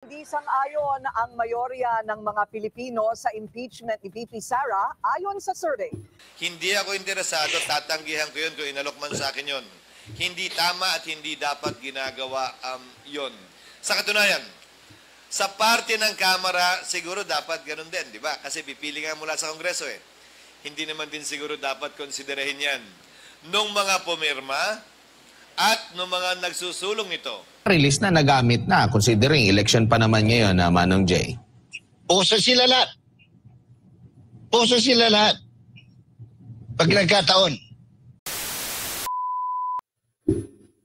Hindi sang-ayon ang mayorya ng mga Pilipino sa impeachment ni VP Sara ayon sa survey. Hindi ako interesado, tatanggihan ko yun kung inalok man sa akin yun. Hindi tama at hindi dapat ginagawa yun. Sa katunayan, sa parte ng Kamara, siguro dapat ganun din, di ba? Kasi pipili nga mula sa Kongreso eh. Hindi naman din siguro dapat konsiderahin yan nung mga pumirma at nung mga nagsusulong nito. Release na, nagamit na, considering election pa naman ngayon, Manong Jay. Puso sila lahat. Puso sila lahat. Pag nagkataon.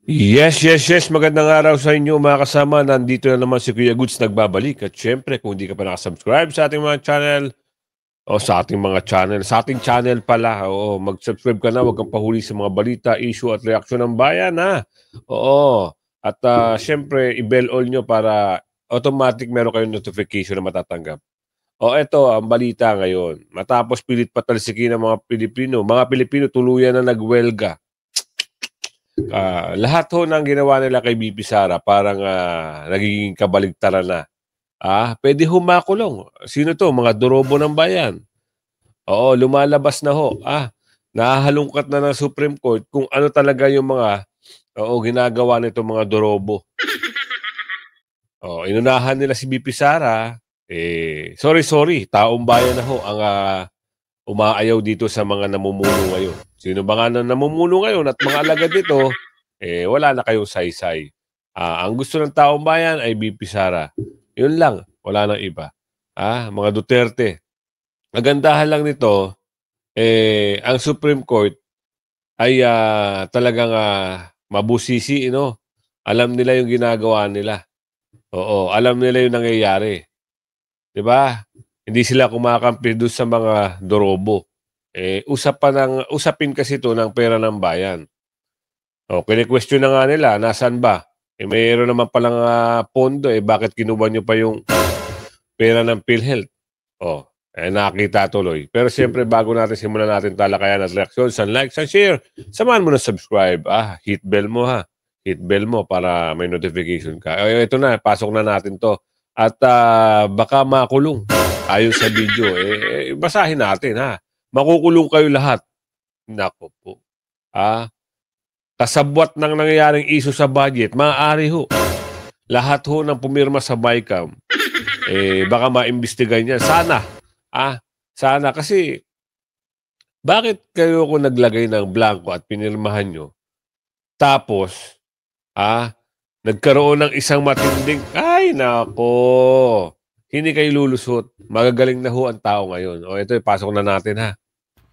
Yes. Magandang araw sa inyo mga kasama. Nandito na naman si Kuya Goods nagbabalik. At syempre, kung hindi ka pa nakasubscribe sa ating mga channel, o sa ating mga channel, sa ating channel pala, mag-subscribe ka na, huwag kang pahuli sa mga balita, issue at reaksyon ng bayan, ha? Oo. At syempre, i-bell all nyo para automatic meron kayong notification na matatanggap. Eto, ang balita ngayon. Matapos pilit patalsikin ng mga Pilipino tuluyan na nagwelga. Lahat ho ng ginawa nila kay VP Sara parang nagiging kabaligtaran na. Pwede humakulong. Sino to? Mga dorobo ng bayan. Lumalabas na ho. Nahahalungkat na ng Supreme Court kung ano talaga yung mga ginagawa nito mga dorobo. Inunahan nila si VP Sara. Sorry. Taong bayan na ho ang umaayaw dito sa mga namumuno ngayon. Sino ba nga na namumuno ngayon at mga alagad dito, wala na kayong saysay. Ang gusto ng taong bayan ay VP Sara. Yun lang. Wala nang iba. Mga Duterte. Magandahan lang nito, ang Supreme Court ay talagang mabusisi, Alam nila yung ginagawa nila. Alam nila yung nangyayari. 'Di ba? Hindi sila kumakampi doon sa mga dorobo. Usapin kasi ito ng pera ng bayan. Kine-question na nga nila, nasaan ba? Mayroon naman palang pondo, bakit kinuha nyo pa yung pera ng PhilHealth? Nakita tuloy. Pero siyempre, bago natin simulan natin talakayan at reaksyon, like, share, samahan mo na subscribe. Hit bell mo ha. Hit bell mo para may notification ka. Ito na, pasok na natin to. At baka makulong. Ayon sa video, basahin natin ha. Makukulong kayo lahat. Nako po. Kasabwat ng nangyayaring issue sa budget, maaari ho. Lahat ho ng pumirma sa BICAM, baka maimbestigahan niya. Sana. Sana. Kasi, bakit kayo ko naglagay ng blanco at pinirmahan nyo? Tapos, nagkaroon ng isang matinding, ay nako, hindi kayo lulusot. Magagaling na ho ang tao ngayon. Ito, pasok na natin ha.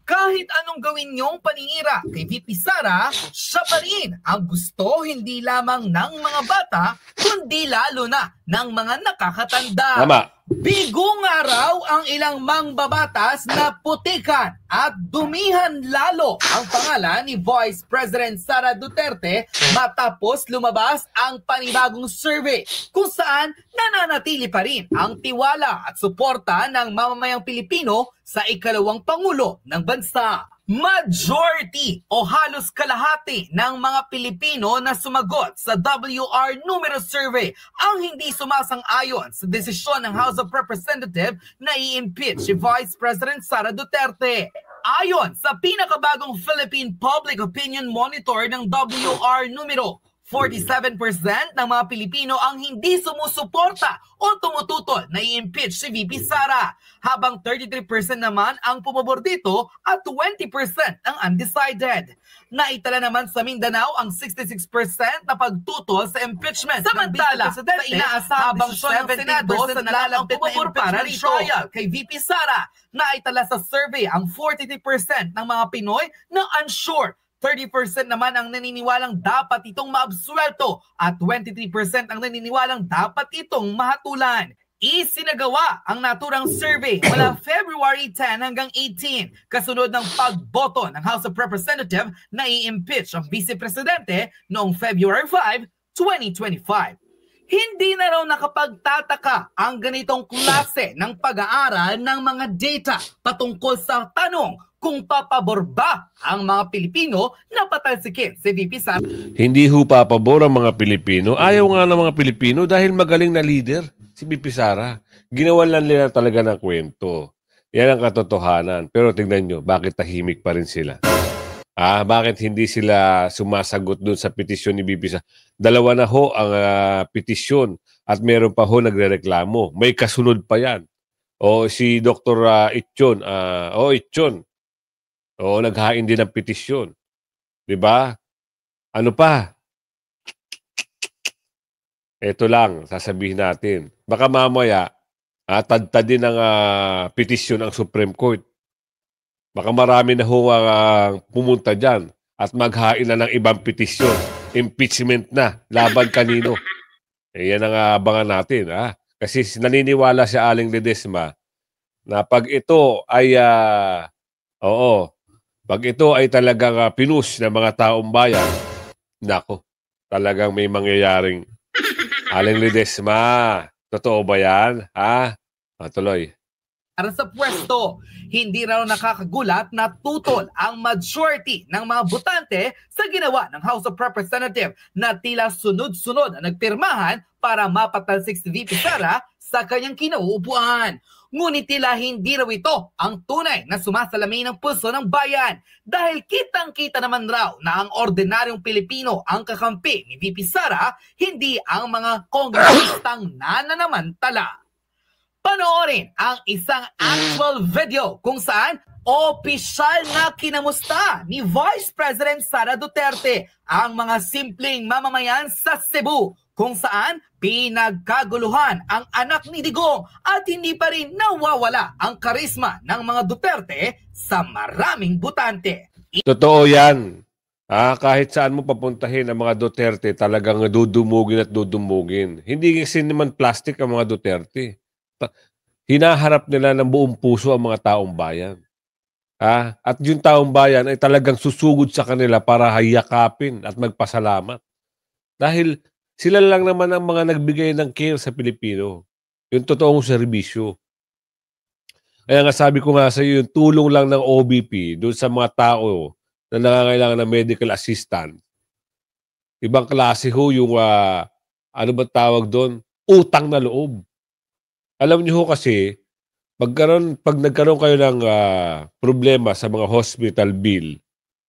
Kahit anong gawin niyong paninira kay VP Sara, siya pa rin ang gusto hindi lamang ng mga bata, kundi lalo na ng mga nakakatanda. Tama. Bigong araw ang ilang mangbabatas na putikan at dumihan lalo ang pangalan ni Vice President Sara Duterte matapos lumabas ang panibagong survey kung saan nananatili pa rin ang tiwala at suporta ng mamamayang Pilipino sa ikalawang Pangulo ng bansa. Majority o halos kalahati ng mga Pilipino na sumagot sa WR numero survey ang hindi sumasang-ayon sa desisyon ng House of Representatives na i-impeach si Vice President Sara Duterte. Ayon sa pinakabagong Philippine Public Opinion Monitor ng WR numero, 47% ng mga Pilipino ang hindi sumusuporta o tumututol na i-impeach si VP Sara, habang 33% naman ang pumabor dito at 20% ang undecided. Naitala naman sa Mindanao ang 66% na pagtutol sa impeachment. Samantala, sa inaasahang desisyon ng Senado sa nalalapit na impeachment trial kay VP Sara, naitala sa survey ang 43% ng mga Pinoy na unsure. 30% naman ang naniniwalang dapat itong maabsuelto at 23% ang naniniwalang dapat itong mahatulan. Isinagawa ang naturang survey mula February 10 hanggang 18, kasunod ng pagboto ng House of Representatives na i-impeach ang Vice Presidente noong February 5, 2025. Hindi na raw nakapagtataka ang ganitong klase ng pag-aaral ng mga data patungkol sa tanong kung papabor ba ang mga Pilipino na patalsikin si VP Sara. Hindi ho papabor ang mga Pilipino. Ayaw nga ng mga Pilipino dahil magaling na leader si BP Sara. Ginawan lang nila talaga ng kwento. Yan ang katotohanan. Pero tingnan nyo, bakit tahimik pa rin sila? Bakit hindi sila sumasagot doon sa petisyon ni BP Sara? Dalawa na ho ang petisyon at meron pa ho nagrereklamo. May kasunod pa yan. O si Dr. Itchon. Itchon. O naghain din ng petisyon. Diba? Ano pa? Ito lang, sasabihin natin. Baka mamaya, tadtadin ng petisyon ang Supreme Court. Baka marami na ho pumunta dyan at maghain na ng ibang petisyon. Impeachment na. Laban kanino. Yan ang abangan natin. Kasi naniniwala si Aling Ledesma na pag ito ay pag ito ay talagang pinus ng mga taong bayan, nako, talagang may mangyayaring Aling Ledesma, totoo ba yan? Tuloy. Para sa pwesto, hindi raw nakakagulat na tutol ang majority ng mga botante sa ginawa ng House of Representatives na tila sunod-sunod ang nagpirmahan para mapatalsik si VP Sara sa kanyang kinauupuan. Ngunit tila hindi raw ito ang tunay na sumasalamin ng puso ng bayan dahil kitang-kita naman raw na ang ordinaryong Pilipino ang kakampi ni VP Sara, hindi ang mga kongresistang nananamantala. Panoorin ang isang actual video kung saan opisyal na kinamusta ni Vice President Sara Duterte ang mga simpleng mamamayan sa Cebu kung saan pinagkaguluhan ang anak ni Digong at hindi pa rin nawawala ang karisma ng mga Duterte sa maraming botante. Totoo yan. Kahit saan mo papuntahin ang mga Duterte, talagang dudumugin at dudumugin. Hindi kasi naman plastic ang mga Duterte. Hinaharap nila ng buong puso ang mga taong bayan. At yung taong bayan ay talagang susugod sa kanila para hayakapin at magpasalamat. Dahil sila lang naman ang mga nagbigay ng care sa Pilipino. Yung totoong serbisyo. Kaya nga sabi ko nga sa iyo, yung tulong lang ng OBP doon sa mga tao na nangangailangan ng medical assistant. Ibang klase ho yung, ano ba tawag doon? Utang na loob. Alam niyo ho kasi, pag nagkaroon kayo ng problema sa mga hospital bill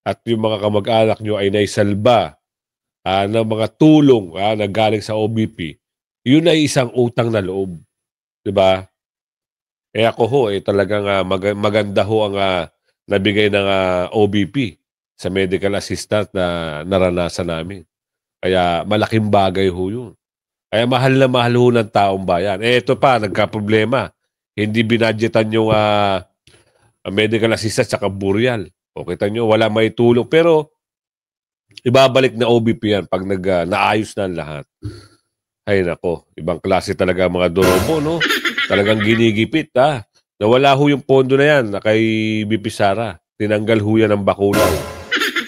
at yung mga kamag-anak nyo ay naisalba ng mga tulong na galing sa OBP, yun ay isang utang na loob. Diba? Ako ho, talagang maganda ho ang nabigay ng OBP sa medical assistant na naranasan namin. Kaya malaking bagay ho yun. Kaya mahal na mahal ho ng taong bayan. Ito pa, nagka-problema. Hindi binadgetan yung medical assistant sa burial. O kita nyo, wala may tulong. Pero ibabalik na OBP yan pag naayos na ang lahat. Ay nako, ibang klase talaga mga dorobo, no? Talagang ginigipit, Nawala ho yung pondo na yan na kay BP Sara. Tinanggal ho yan ng bakulaw.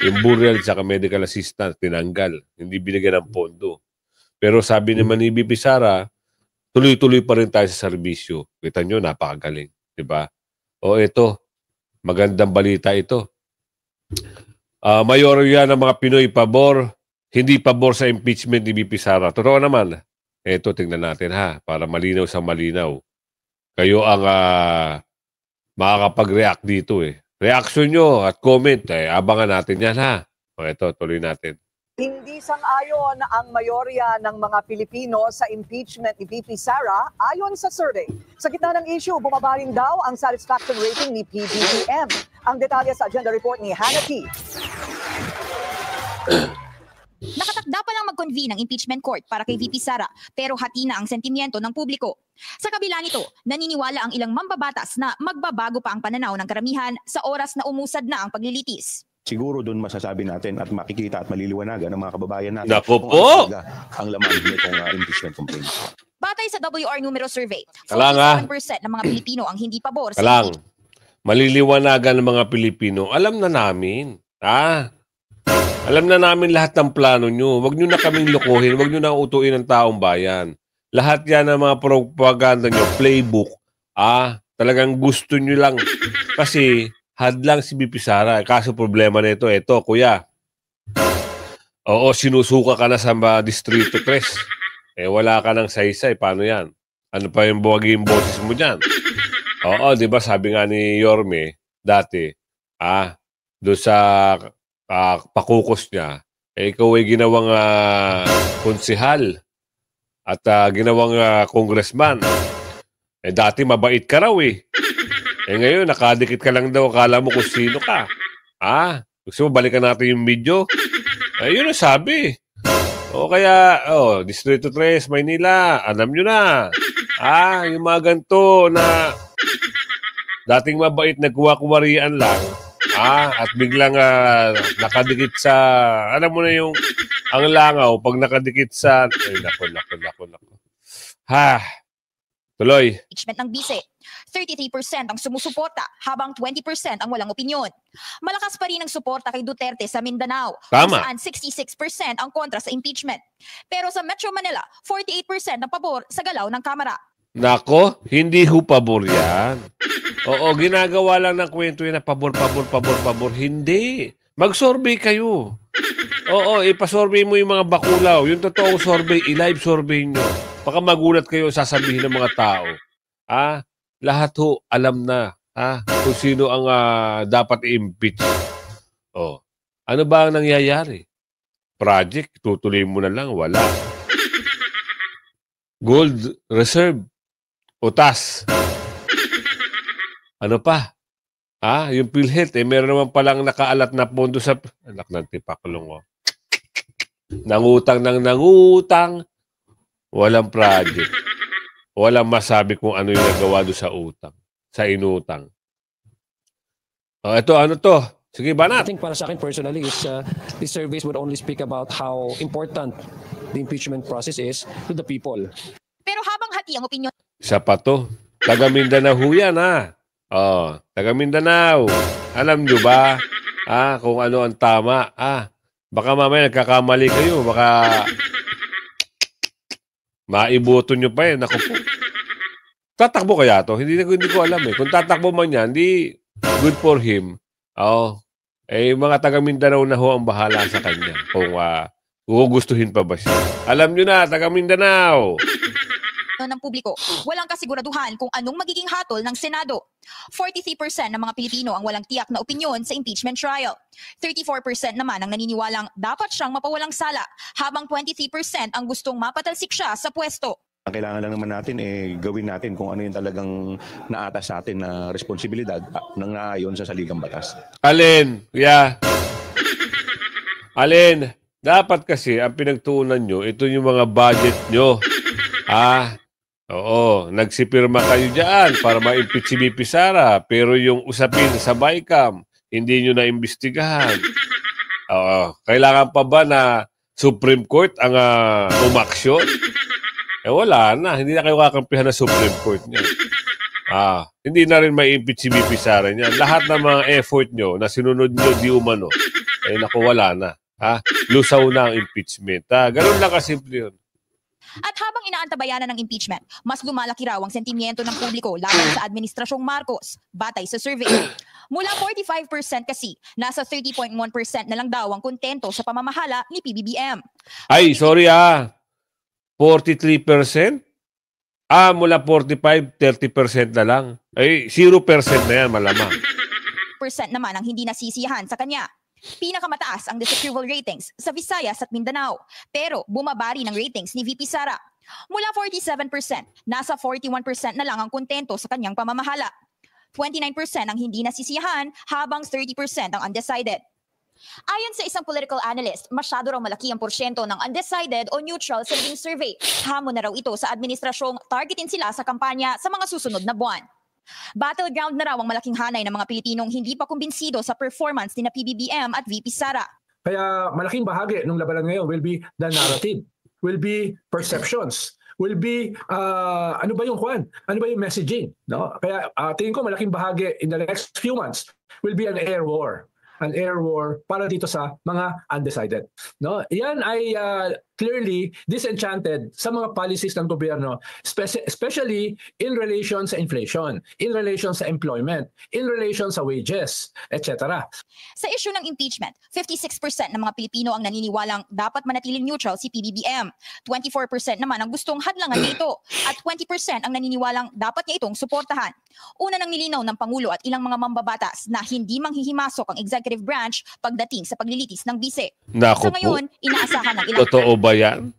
Yung burial sa medical assistant, tinanggal. Hindi binigyan ng pondo. Pero sabi naman ni BP Sara, tuloy-tuloy pa rin tayo sa serbisyo. Kita nyo, napakagaling. Diba? O ito, magandang balita ito. Mayorya ng mga Pinoy pabor, hindi pabor sa impeachment ni BP Sara. Totoo naman. Ito, tingnan natin para malinaw sa malinaw. Kayo ang makakapag-react dito Reaction nyo at comment, abangan natin yan O ito, tuloy natin. Hindi sang-ayon ang mayorya ng mga Pilipino sa impeachment ni VP Sara ayon sa survey. Sa gitna ng issue, bumaba rin daw ang satisfaction rating ni PBBM. Ang detalye sa agenda report ni Hannah T. Nakatakda pa lang mag-convene ang impeachment court para kay VP Sara pero hati na ang sentimiento ng publiko. Sa kabila nito, naniniwala ang ilang mambabatas na magbabago pa ang pananaw ng karamihan sa oras na umusad na ang paglilitis. Siguro doon masasabi natin at makikita at maliliwanagan ng mga kababayan natin Naku kung po! ano ang laman nitong impeachment complaint. Batay sa WR numero survey, Kalang, 47% ng mga Pilipino ang hindi pabor sa Kalang, maliliwanagan ng mga Pilipino. Alam na namin. Alam na namin lahat ng plano nyo. Huwag nyo na kaming lukuhin. Huwag nyo na utuin ng taong bayan. Lahat yan ng mga propaganda nyo, playbook, talagang gusto nyo lang. Kasi hadlang si BP Sara. Kaso problema nito, eto, kuya. Oo, sinusuka ka na sa Distrito 3. Wala ka ng saysay. Paano yan? Ano pa yung buwaging boses mo dyan? Oo, di ba sabi nga ni Yorme dati, doon sa pakukos niya, ikaw ay ginawang konsehal at ginawang congressman. Dati mabait ka raw eh. Ngayon, nakadikit ka lang daw, akala mo kung sino ka. Gusto mo balikan natin yung video? Yun ang sabi. O kaya, Distrito 3, Maynila, alam nyo na. Yung mga ganito na dating mabait, nagkuwa-kuwarian lang. At biglang nakadikit sa, alam mo na yung, ang langaw, pag nakadikit sa, ay, nako. Tuloy. Impeachment ng bise. 33% ang sumusuporta, habang 20% ang walang opinyon. Malakas pa rin ang suporta kay Duterte sa Mindanao. Tama. Kung saan 66% ang kontra sa impeachment. Pero sa Metro Manila, 48% ang pabor sa galaw ng Kamara. Nako, hindi ho pabor yan. Oo, ginagawa lang ng kwento yun na pabor. Hindi. Mag-survey kayo. Oo, ipasurvey mo yung mga bakulaw. Yung totoong survey, i-live survey nyo. Baka magulat kayo sasabihin ng mga tao. Lahat ho alam na kung sino ang dapat i-impeach. Ano ba ang nangyayari? Project, tutuloy mo na lang, wala. Gold reserve, utas. Ano pa? Yung PhilHealth, meron naman palang nakaalat na pondo sa... Anak ng tipakulong, Nangutang. Walang project. Walang masabi kung ano yung nagawa doon sa utang. Sa inutang. Ito, ano to? Sige, Banat. I think para sa akin personally, these surveys would only speak about how important the impeachment process is to the people. Pero habang hati ang opinyon Isa pa to. Taga Mindanao yan, taga Mindanao. Alam nyo ba kung ano ang tama? Baka mamaya nagkakamali kayo. Baka maiboto nyo pa eh. Naku po. Tatakbo kaya to? Hindi ko alam eh. Kung tatakbo man yan, di good for him. Mga taga Mindanao na ho ang bahala sa kanya. Kung gugustuhin pa ba siya. Alam nyo na, taga Mindanao. ng publiko, walang kasiguraduhan kung anong magiging hatol ng Senado. 43% ng mga Pilipino ang walang tiyak na opinyon sa impeachment trial. 34% naman ang naniniwalang dapat siyang mapawalang sala, habang 23% ang gustong mapatalsik siya sa pwesto. Ang kailangan lang naman natin gawin natin kung ano yung talagang naatas sa atin na responsibilidad ng naayon sa saligang batas. Alin, Alin, dapat kasi ang pinagtuunan nyo, ito yung mga budget nyo. Oo, nagsipirma kayo dyan para ma-impeach si VP Sara, pero yung usapin sa BICAM, hindi nyo na-imbestigahan. Kailangan pa ba na Supreme Court ang umaksyon? Wala na, hindi na kayo kakampihan ng Supreme Court niya. Hindi na rin ma-impeach si VP Sara niya. Lahat ng mga effort nyo na sinunod nyo di umano, naku, wala na. Lusaw na ang impeachment. Ganun lang kasimple yun. At habang inaantabayanan ng impeachment, mas lumalaki raw ang sentimiento ng publiko laban sa Administrasyong Marcos, batay sa survey. Mula 45% kasi, nasa 30.1% na lang daw ang kontento sa pamamahala ni PBBM. Ay, sorry 43%? Mula 45, 30% na lang. 0% na yan, malamang. % naman ang hindi nasisiyahan sa kanya. Pinakamataas ang disapproval ratings sa Visayas at Mindanao, pero bumabari ng ratings ni VP Sara. Mula 47%, nasa 41% na lang ang kontento sa kanyang pamamahala. 29% ang hindi nasisiyahan, habang 30% ang undecided. Ayon sa isang political analyst, masyado raw malaki ang porsyento ng undecided o neutral sa naging survey. Hamon na raw ito sa administrasyong targetin sila sa kampanya sa mga susunod na buwan. Battleground na raw ang malaking hanay ng mga Pilipinong hindi pa kumbinsido sa performance ni na PBBM at VP Sara. Kaya malaking bahagi ng labanan ngayon will be the narrative, will be perceptions, will be ano ba yung messaging, no? Kaya tingin ko malaking bahagi in the next few months will be an air war para dito sa mga undecided, no? Yan ay clearly disenchanted sa mga policies ng gobyerno, especially in relation sa inflation, in relation sa employment, in relation sa wages, etc. Sa issue ng impeachment, 56% ng mga Pilipino ang naniniwalang dapat manatiling neutral si PBBM. 24% naman ang gustong hadlangan niya ito at 20% ang naniniwalang dapat niya itong suportahan. Una nang nilinaw ng Pangulo at ilang mga mambabatas na hindi manghihimasok ang executive branch pagdating sa paglilitis ng bise. Nako Sa ngayon, inaasahan ng ilang Totoo ba yan?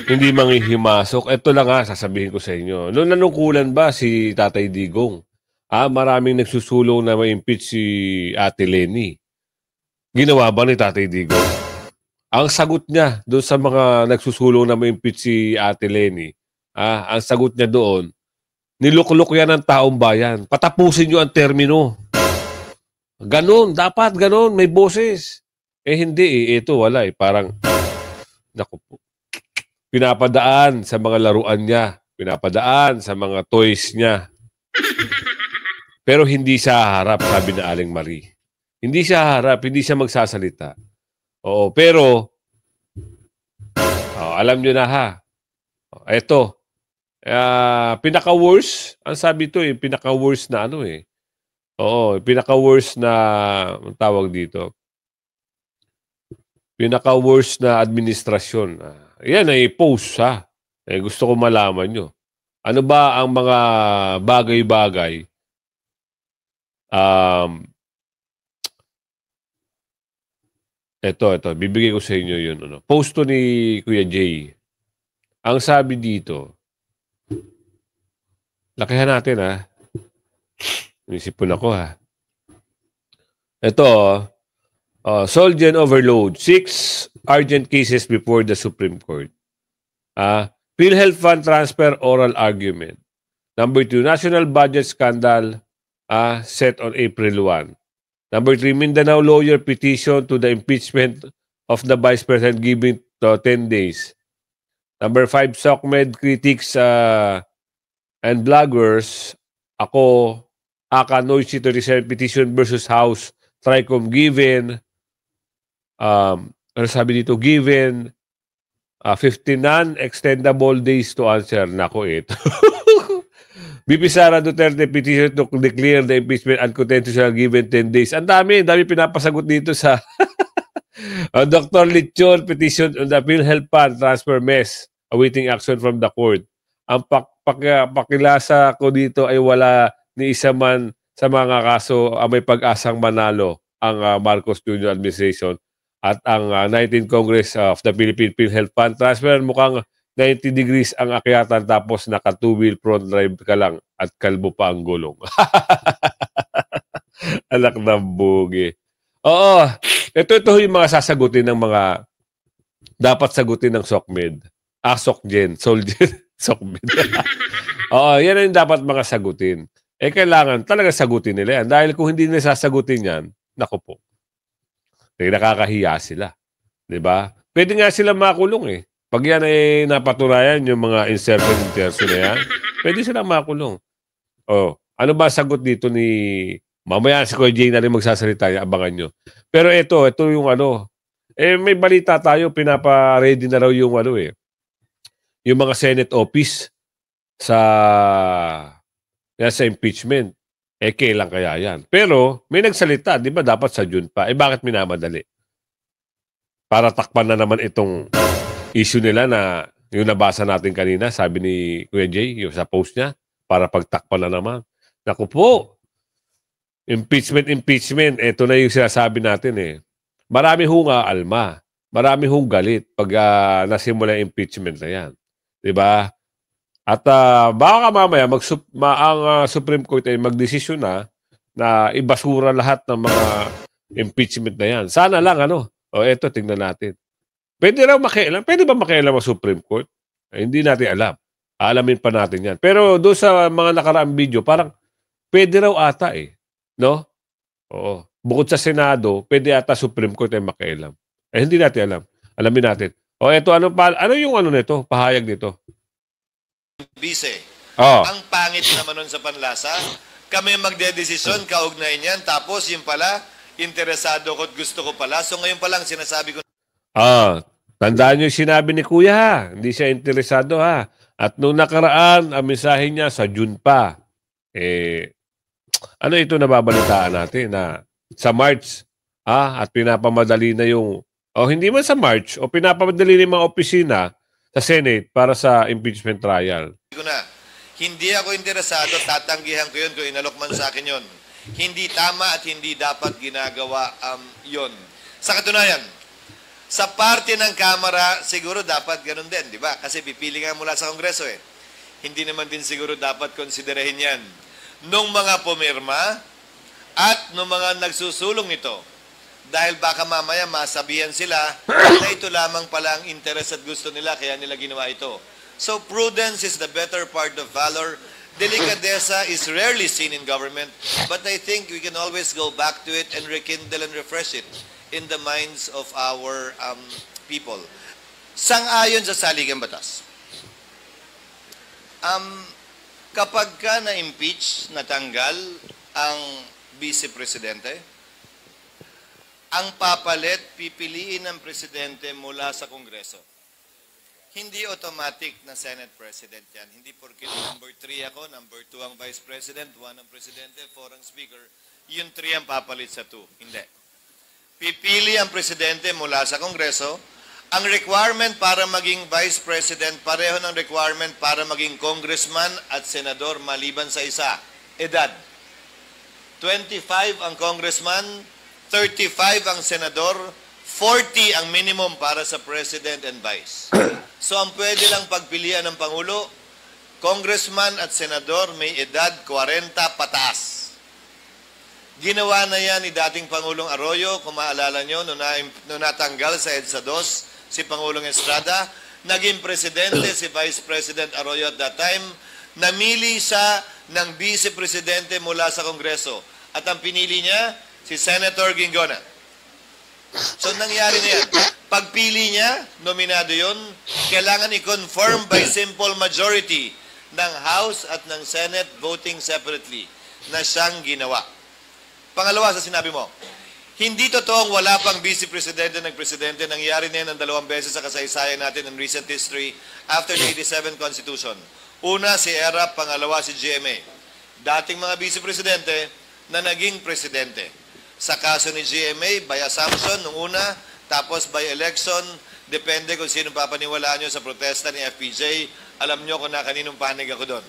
Hindi manghihimasok. Ito lang sasabihin ko sa inyo. Noong nanungkulan ba si Tatay Digong? Maraming nagsusulong na ma-impeach si Ate Leni. Ginawa ba ni Tatay Digong? Ang sagot niya doon sa mga nagsusulong na ma-impeach si Ate Leni, ang sagot niya doon, niluklok yan ng taong bayan. Patapusin niyo ang termino. Ganon, dapat ganon, may boses. Hindi ito wala Parang, naku po, pinapadaan sa mga laruan niya, pinapadaan sa mga toys niya. Pero hindi siya harap, sabi na Aling Marie. Hindi siya harap, hindi siya magsasalita. Oo, pero, alam nyo na ito, pinaka-worst, ang sabi ito pinaka-worst na pinaka-worst na, ang tawag dito, pinaka-worst na administrasyon. Yan ay post gusto ko malaman nyo. Ano ba ang mga bagay-bagay ito, bibigay ko sa inyo yun. Post to ni Kuya Jay. Ang sabi dito, lakihan natin Inisipon ako Ito, Solgen overload. 6 urgent cases before the Supreme Court. PhilHealth Fund transfer oral argument. Number 2, national budget scandal set on April 1. Number 3, Mindanao lawyer petition to the impeachment of the Vice President giving 10 days. Number 5, SOCMED critics and bloggers. Ako, Aka Noisy to reserve petition versus House Tricom given, ano sabi dito, given 15 non-extendable days to answer. Nako ito. BP Sara Duterte petition to declare the impeachment unconstitutional given 10 days. Ang dami pinapasagot dito sa Dr. Lichon petition on the PhilHealth Fund transfer mess awaiting action from the court. Ang pakilasa ko dito ay wala ni isa man sa mga kaso may pag-asang manalo ang Marcos Jr. administration at ang 19th Congress of the Philippine PhilHealth Fund transfer. Mukhang 90 degrees ang akyatan tapos naka two-wheel front drive ka lang at kalbo pa ang gulong. Anak ng bugi. Oo, ito yung mga sasagutin ng mga dapat sagutin ng SOCMED. SOCGen, Solgen, SOCMED. Oo, yan yung dapat mga sagutin. Kailangan talaga sagutin nila yan. Dahil kung hindi nila sasagutin yan, naku po, nakakahiya sila. Diba? Pwede nga sila makulong Pag yan ay napatunayan yung mga insertion na yan, pwede silang makulong. Ano ba sagot dito ni... Mamaya si Kuya Jay na rin magsasalita, abangan nyo. Pero ito yung may balita tayo, pinapa-ready na raw yung yung mga Senate office sa impeachment. Kailan kaya yan? Pero may nagsalita, di ba dapat sa June pa? Bakit minamadali? Para takpan na naman itong issue nila na yung nabasa natin kanina, sabi ni Kuya Jay, yung sa post niya, para pagtakpan na naman. Naku po, impeachment. Ito na yung sinasabi natin Marami hong alma. Marami hong galit pag nasimula yung impeachment na yan. Diba? At baka mamaya ang Supreme Court ay magdesisyon na ibasura lahat ng mga impeachment na yan. Sana lang eto tingnan natin. Pwede ba makialam ang Supreme Court? Hindi natin alam. Alamin pa natin yan. Pero doon sa mga nakaraang video, parang pwede raw ata no? Oo. Bukod sa Senado, pwede ata Supreme Court ay makialam. Hindi natin alam. Alamin natin. Eto, ano yung nito? Pahayag nito. Bise. Ang pangit naman nun sa panlasa. Kami magdedesisyon, kaugnay niyan. Tapos yung pala, interesado ko at gusto ko pala. So ngayon pa lang sinasabi ko. Tandaan nyo yung sinabi ni Kuya ha. Hindi siya interesado ha. At nung nakaraan, ang mensahe niya sa June pa. Ano ito nababalitaan natin na sa March at pinapamadali na yung hindi man sa March o pinapamadali ng mga opisina sa Senate para sa impeachment trial. Hindi ako interesado, tatanggihan ko yun kung inalok man sa akin yun. Hindi tama at hindi dapat ginagawa yun. Sa katunayan, sa parte ng Kamara, siguro dapat ganun din, di ba? Kasi pipili nga mula sa Kongreso eh. Hindi naman din siguro dapat konsiderahin yan. Nung mga pumirma at nung mga nagsusulong nito, dahil baka mamaya masabihan sila na ito lamang pala ang interest at gusto nila, kaya nila ginawa ito. So prudence is the better part of valor. Delicadeza is rarely seen in government, but I think we can always go back to it and rekindle and refresh it in the minds of our people. Sang-ayon sa saligang batas. Kapag ka na-impeach, natanggal ang Vice Presidente, ang papalit, pipiliin ng Presidente mula sa Kongreso. Hindi automatic na Senate President yan. Hindi porke number 3 ako, number 2 ang Vice President, 1 ang Presidente, 4 ang Speaker, yung 3 ang papalit sa 2. Hindi. Pipili ang Presidente mula sa Kongreso. Ang requirement para maging Vice President, pareho ng requirement para maging Congressman at Senador maliban sa isa, edad. 25 ang Congressman, 35 ang Senador, 40 ang minimum para sa President and Vice. So ang pwede lang pagpilian ng Pangulo, Congressman at Senador may edad 40 pataas. Ginawa na yan ni dating Pangulong Arroyo, kung maalala nyo, nung natanggal sa EDSA 2, si Pangulong Estrada, naging Presidente si Vice President Arroyo at that time, namili siya ng Vice Presidente mula sa Kongreso. At ang pinili niya, si Senator Ginggona. So nangyari na yan. Pagpili niya, nominado yun, kailangan i-confirm by simple majority ng House at ng Senate voting separately na siyang ginawa. Pangalawa sa sinabi mo, hindi totoong wala pang Vice Presidente ng Presidente. Nangyari na yan ng 2 beses sa kasaysayan natin in recent history after the 87 Constitution. Una, si ERAP, pangalawa, si GMA. Dating mga Vice Presidente na naging Presidente. Sa kaso ni GMA, by assumption, nung una, tapos by election, depende kung sino papaniwalaan nyo sa protesta ni FPJ. Alam nyo kung na kaninong panig ako doon.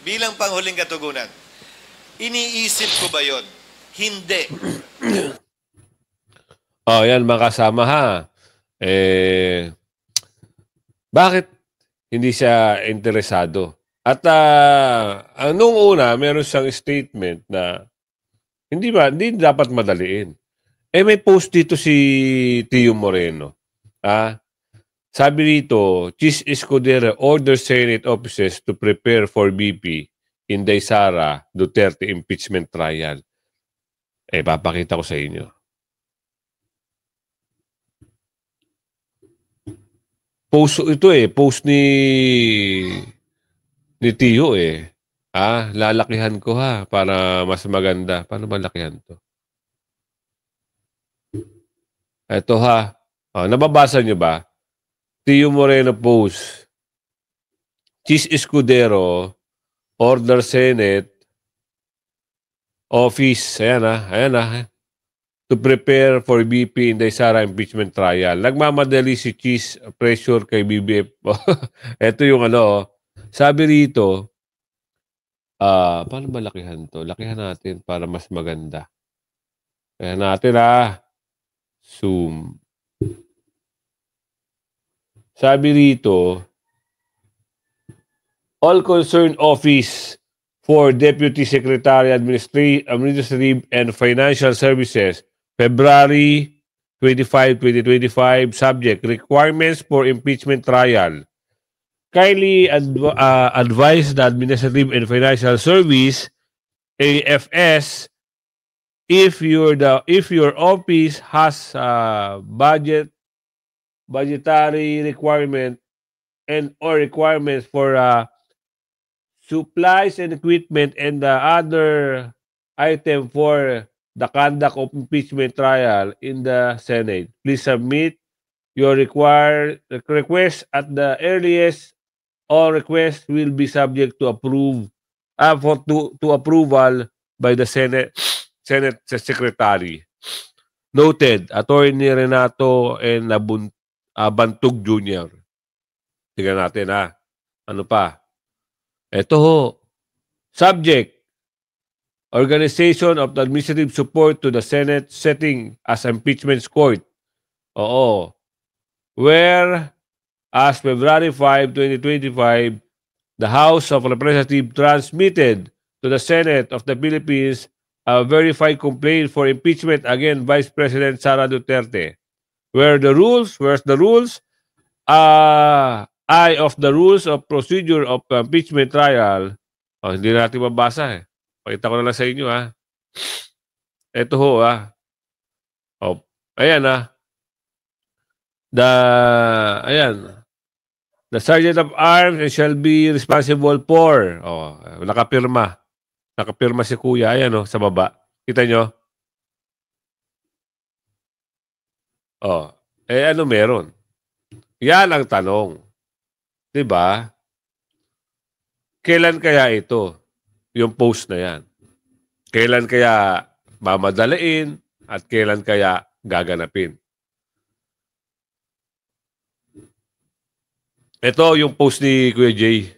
Bilang panghuling katugunan, iniisip ko ba yun? Hindi. Yan mga kasama ha. Bakit hindi siya interesado? At nung una, meron siyang statement na hindi dapat madaliin. May post dito si Tio Moreno. Sabi dito, Chis Escudero orders Senate offices to prepare for BP Inday Sara Duterte impeachment trial. Papakita ko sa inyo. Post ito post ni Tio lalakihan ko ha para mas maganda. Paano ba lakihan to? Ito ha. Nababasa nyo ba? Tio Moreno post. Chis Escudero order Senate office, ayan to prepare for BP Inday Sara impeachment trial. Nagmamadali si Chis pressure kay BBF. Ito yung sabi rito, paano ba lakihan to? Lakihan natin para mas maganda. Kaya natin zoom. Sabi rito, all concerned office for Deputy Secretary Administrative and Financial Services, February 25, 2025, subject, requirements for impeachment trial. Kindly advise the Administrative and Financial Service, AFS, if your office has budgetary requirement or requirements for supplies and equipment and the other item for the conduct of impeachment trial in the Senate. Please submit your request at the earliest. All requests will be subject to approval by the Senate Secretary. Noted, Attorney Renato N. Bantug Jr. Tingnan natin ha. Ano pa? Ito ho. Subject. Organization of the administrative support to the Senate setting as impeachment court. Oo. Where, as February 5, 2025, the House of Representatives transmitted to the Senate of the Philippines a verified complaint for impeachment against Vice President Sara Duterte. Where's the rules of the rules of procedure of impeachment trial. Oh, hindi natin mabasa eh. Pakita ko na lang sa inyo ha. Ito ho ha. Oh, ayan ha. The Sergeant of Arms shall be responsible for. Oh, nakapirma. Nakapirma si Kuya. Ayan sa baba. Kita nyo? Oh, ano meron? Yan ang tanong. Diba? Kailan kaya ito? Yung post na yan. Kailan kaya mamadaliin at kailan kaya gaganapin? Ito yung post ni Kuya Jay.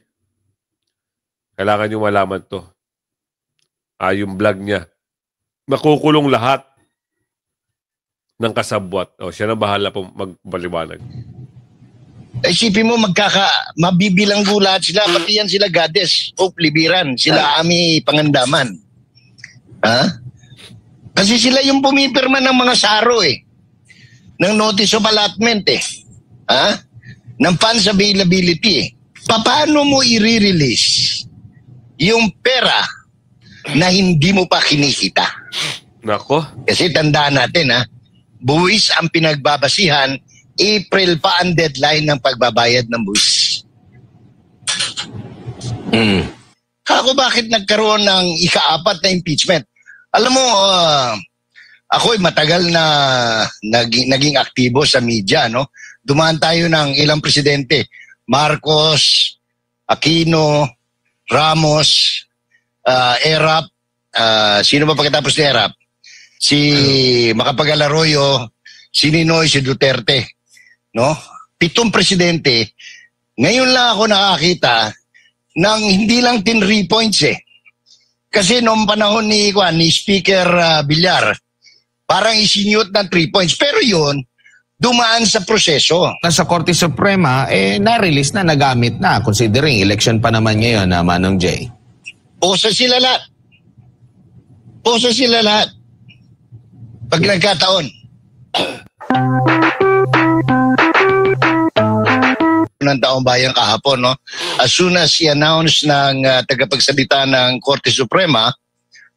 Kailangan nyo malaman to. Yung vlog niya. Makukulong lahat ng kasabwat. Siya na bahala pong magbaliwanag. Isipin mo, mabibilanggo lahat sila. Pati yan sila Gades, Hope Libiran, sila Ami Pangandaman. Ha? Kasi sila yung pumipirma ng mga saro ng notice of allotment Ha? Ng funds availability Paano mo i-release yung pera na hindi mo pa kinikita? Nako. Kasi tandaan natin buwis ang pinagbabasihan, April pa ang deadline ng pagbabayad ng buwis. Kako bakit nagkaroon ng ika-4 na impeachment? Alam mo, ako'y matagal na naging aktibo sa media, no? Dumaan tayo ng ilang presidente. Marcos, Aquino, Ramos, Erap, sino ba pagkatapos ni Erap? Si Macapagal Arroyo, si Ninoy, si Duterte, no? 7 presidente. Ngayon lang ako nakakita ng hindi lang 10 points Kasi noong panahon ni Speaker Villar, parang isinyot ng 3 points. Pero yun, dumaan sa proseso. Sa Korte Suprema, na-release na, nagamit na. Considering election pa naman ngayon, Manong Jay. Posa sila lahat. Posa sila lahat. Pag nagkataon. Ng Taong Bayan kahapon, no? As soon as i-announce ng tagapagsalita ng Korte Suprema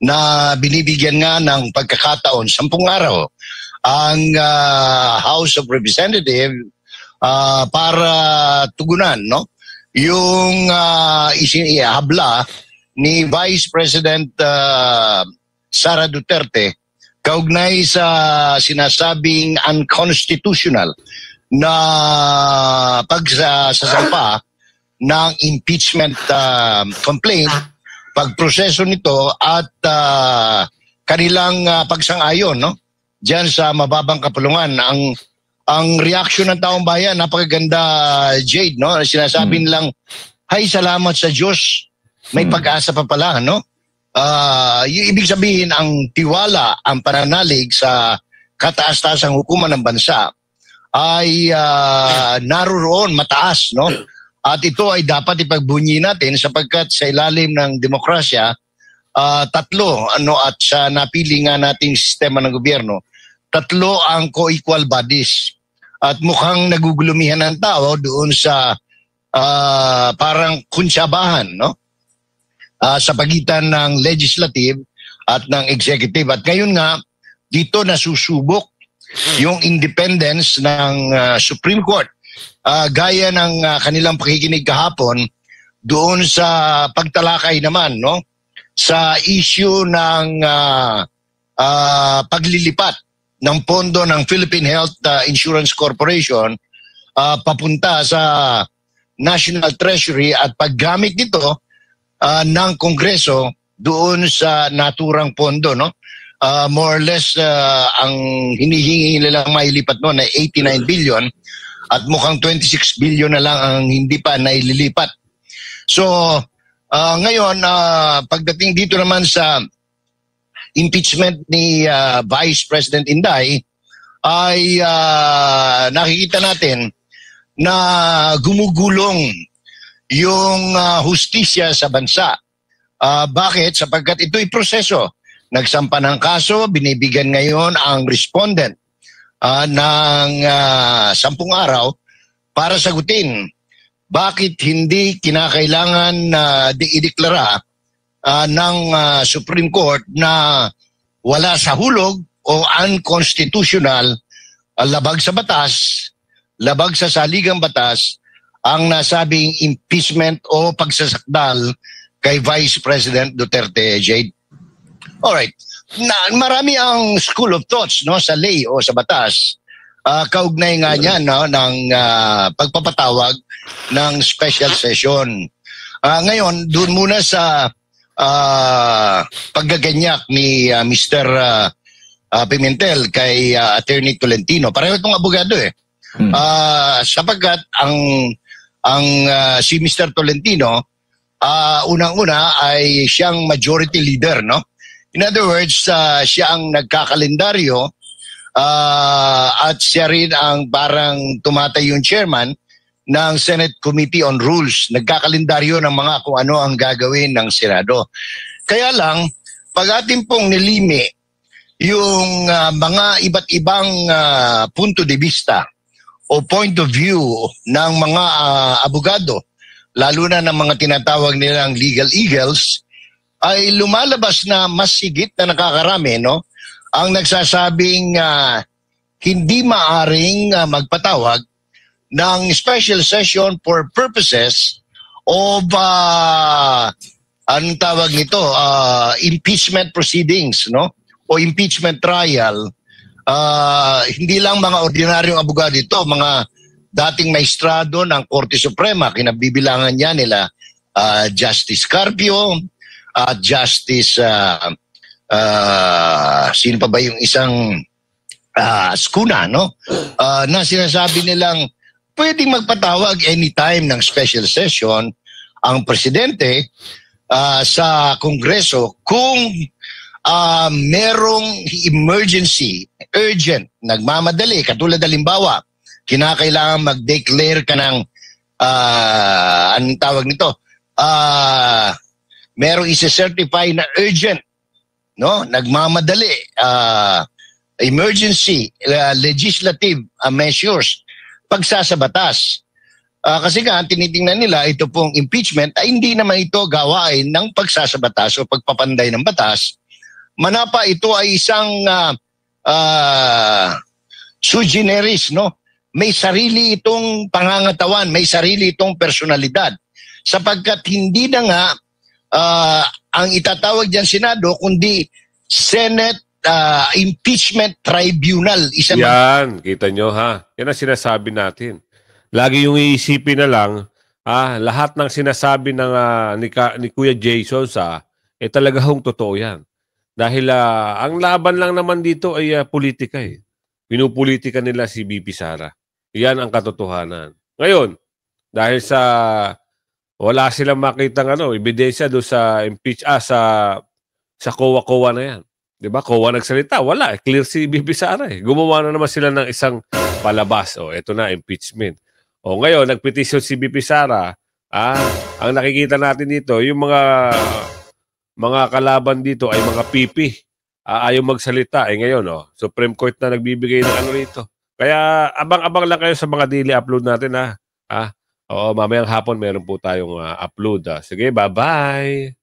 na binibigyan nga ng pagkakataon, 10 araw, ang House of Representatives para tugunan, no? Yung habla ni Vice President Sara Duterte kaugnay sa sinasabing unconstitutional na pagsasampa ng impeachment complaint, pagproseso nito at kanilang pagsang-ayon, no? Diyan sa mababang kapulungan. Ang reaction ng Taong Bayan, napakaganda, Jade, no? Sinasabi nilang, hay, salamat sa Diyos. May pag-asa pa pala, no? Yung ibig sabihin, ang tiwala, ang pananalig sa kataas-taasang hukuman ng bansa ay naroon mataas, no? At ito ay dapat ipagbunyi natin sapagkat sa ilalim ng demokrasya, 3 at sa napili nga nating sistema ng gobyerno, 3 ang co-equal bodies. At mukhang nagugulumihan ng tao doon sa parang kunsyabahan, no? Sa pagitan ng legislative at ng executive. At ngayon nga, dito nasusubok yung independence ng Supreme Court. Gaya ng kanilang pakikinig kahapon doon sa pagtalakay naman, no? Sa issue ng paglilipat ng pondo ng Philippine Health Insurance Corporation papunta sa National Treasury at paggamit nito ng Kongreso doon sa naturang pondo, no? More or less ang hinihingi nilang mailipat noon ay 89 billion at mukhang 26 billion na lang ang hindi pa naililipat. So ngayon pagdating dito naman sa impeachment ni Vice President Inday ay nakikita natin na gumugulong yung hustisya sa bansa. Bakit? Sapagkat ito'y proseso. Nagsampa ng kaso, binibigyan ngayon ang respondent ng 10 araw para sagutin bakit hindi kinakailangan ideklara ng Supreme Court na wala sa hulog o unconstitutional, labag sa batas, labag sa saligang batas, ang nasabing impeachment o pagsasakdal kay Vice President Duterte, Jade. Alright. Marami ang school of thoughts, no, sa lay o sa batas. Kaugnay nga niya, no, ng pagpapatawag ng special session. Ngayon, doon muna sa paggaganyak ni Mr. Pimentel kay Attorney Tolentino. Pareho itong abogado eh. Sapagkat ang si Mr. Tolentino unang-una ay siyang majority leader, no? In other words, siya ang nagkakalendaryo at siya rin ang parang tumatay yung chairman ng Senate Committee on Rules. Nagkakalendaryo ng mga kung ano ang gagawin ng Senado. Kaya lang, pag ating pong nilimi yung mga iba't ibang punto de vista o point of view ng mga abogado, lalo na ng mga tinatawag nilang legal eagles, ay lumalabas na mas higit na nakakarami, no? Ang nagsasabing hindi maaring magpatawag ng special session for purposes of anong tawag nito, impeachment proceedings, no? O impeachment trial. Hindi lang mga ordinaryong abogado ito, mga dating maestrado ng Korte Suprema, kinabibilangan niya nila Justice Carpio, Justice sino pa ba yung isang Skuna, no? Na sinasabi nilang pwedeng magpatawag anytime ng special session ang presidente sa Kongreso kung merong emergency, urgent, nagmamadali, katulad halimbawa, kinakailangan mag-declare ka ng anong tawag nito? Merong isa-certify na urgent, no? Nagmamadali, emergency, legislative measures, pagsasabatas. Kasi nga, tinitingnan nila ito pong impeachment ay hindi naman ito gawain ng pagsasabatas o pagpapanday ng batas. Manapa ito ay isang sui generis, no? May sarili itong pangangatawan, may sarili itong personalidad. Sapagkat hindi na nga ang itatawag diyan Senado kundi Senate Impeachment Tribunal. Yan, kita nyo ha. Yan ang sinasabi natin. Lagi yung iisipin na lang, lahat ng sinasabi ng ni Kuya Jason talaga hong totoo yan. Dahil ang laban lang naman dito ay politika eh. Pinupolitika nila si BP Sara. Yan ang katotohanan. Ngayon, dahil sa wala silang makitang ebidensya doon sa sa COA na yan. 'Di ba? COA nagsalita, wala, clear si BP Sara eh. Gumawa na naman sila ng isang palabas. Ito na impeachment. Ngayon nagpetisyon si BP Sara, ang nakikita natin dito, yung mga kalaban dito ay mga PP. Ayaw magsalita ngayon Supreme Court na nagbibigay ng rito. Kaya abang-abang lang kayo sa mga daily upload natin mamayang hapon meron po tayong upload. Sige, bye-bye!